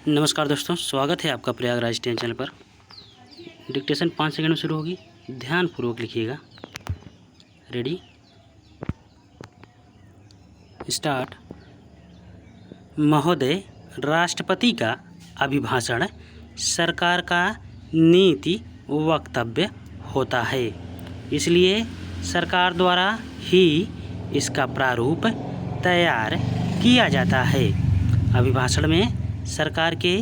नमस्कार दोस्तों, स्वागत है आपका प्रयागराज टेन चैनल पर। डिक्टेशन 5 सेकंड में शुरू होगी। ध्यानपूर्वक लिखिएगा। Ready, start. महोदय, राष्ट्रपति का अभिभाषण सरकार का नीति वक्तव्य होता है, इसलिए सरकार द्वारा ही इसका प्रारूप तैयार किया जाता है। अभिभाषण में सरकार के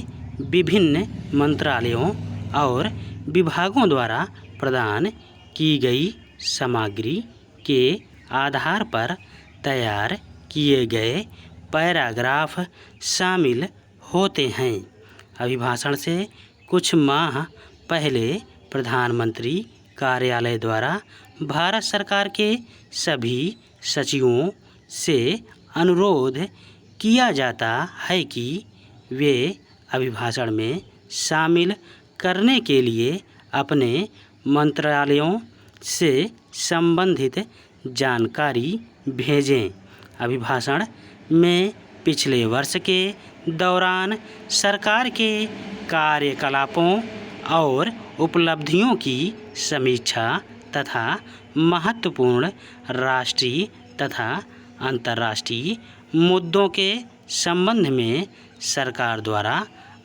विभिन्न मंत्रालयों और विभागों द्वारा प्रदान की गई सामग्री के आधार पर तैयार किए गए पैराग्राफ शामिल होते हैं। अभिभाषण से कुछ माह पहले प्रधानमंत्री कार्यालय द्वारा भारत सरकार के सभी सचिवों से अनुरोध किया जाता है कि वे अभिभाषण में शामिल करने के लिए अपने मंत्रालयों से संबंधित जानकारी भेजें। अभिभाषण में पिछले वर्ष के दौरान सरकार के कार्यकलापों और उपलब्धियों की समीक्षा तथा महत्वपूर्ण राष्ट्रीय तथा अंतर्राष्ट्रीय मुद्दों के संबंध में सरकार द्वारा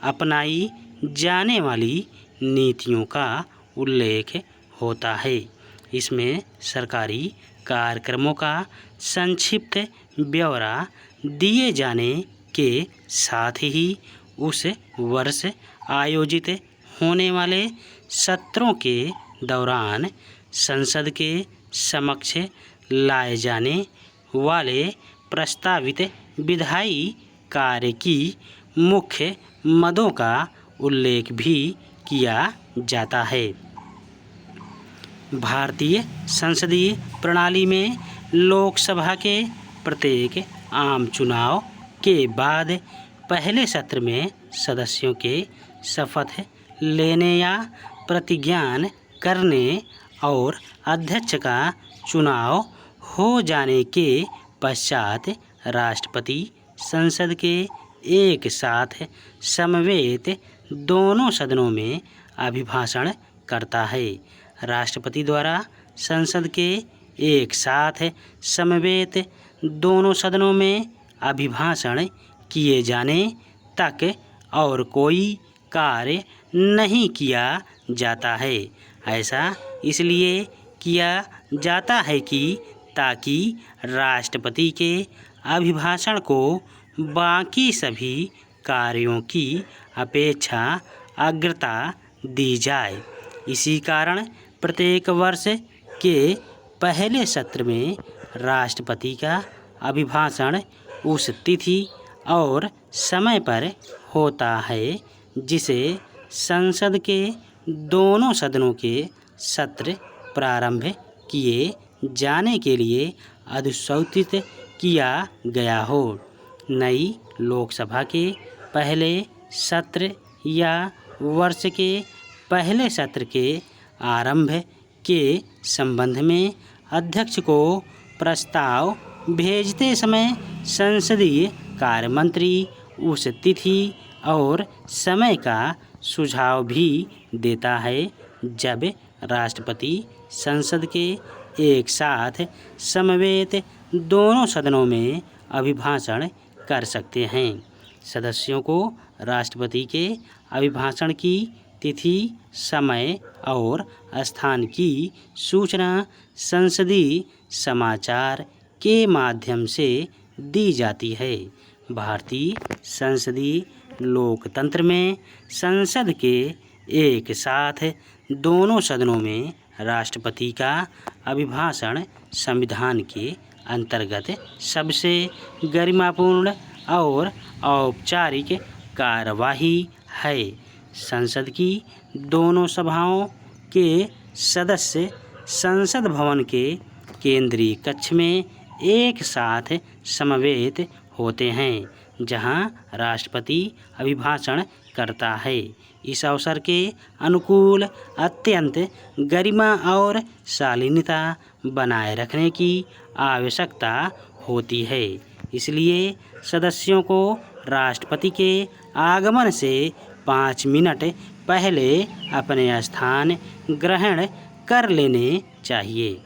अपनाई जाने वाली नीतियों का उल्लेख होता है। इसमें सरकारी कार्यक्रमों का संक्षिप्त ब्यौरा दिए जाने के साथ ही उस वर्ष आयोजित होने वाले सत्रों के दौरान संसद के समक्ष लाए जाने वाले प्रस्तावित विधायी कार्य की मुख्य मदों का उल्लेख भी किया जाता है। भारतीय संसदीय प्रणाली में लोकसभा के प्रत्येक आम चुनाव के बाद पहले सत्र में सदस्यों के शपथ लेने या प्रतिज्ञान करने और अध्यक्ष का चुनाव हो जाने के पश्चात राष्ट्रपति संसद के एक साथ समवेत दोनों सदनों में अभिभाषण करता है। राष्ट्रपति द्वारा संसद के एक साथ समवेत दोनों सदनों में अभिभाषण किए जाने तक और कोई कार्य नहीं किया जाता है। ऐसा इसलिए किया जाता है कि ताकि राष्ट्रपति के अभिभाषण को बाकी सभी कार्यों की अपेक्षा अग्रता दी जाए। इसी कारण प्रत्येक वर्ष के पहले सत्र में राष्ट्रपति का अभिभाषण उस तिथि और समय पर होता है जिसे संसद के दोनों सदनों के सत्र प्रारंभ किए जाने के लिए अधिसूचित किया गया हो। नई लोकसभा के पहले सत्र या वर्ष के पहले सत्र के आरंभ के संबंध में अध्यक्ष को प्रस्ताव भेजते समय संसदीय कार्य मंत्री उस तिथि और समय का सुझाव भी देता है जब राष्ट्रपति संसद के एक साथ समवेत दोनों सदनों में अभिभाषण कर सकते हैं। सदस्यों को राष्ट्रपति के अभिभाषण की तिथि, समय और स्थान की सूचना संसदीय समाचार के माध्यम से दी जाती है। भारतीय संसदीय लोकतंत्र में संसद के एक साथ दोनों सदनों में राष्ट्रपति का अभिभाषण संविधान के अंतर्गत सबसे गरिमापूर्ण और औपचारिक कार्यवाही है। संसद की दोनों सभाओं के सदस्य संसद भवन के केंद्रीय कक्ष में एक साथ समवेत होते हैं, जहां राष्ट्रपति अभिभाषण करता है। इस अवसर के अनुकूल अत्यंत गरिमा और शालीनता बनाए रखने की आवश्यकता होती है। इसलिए सदस्यों को राष्ट्रपति के आगमन से 5 मिनट पहले अपने स्थान ग्रहण कर लेने चाहिए।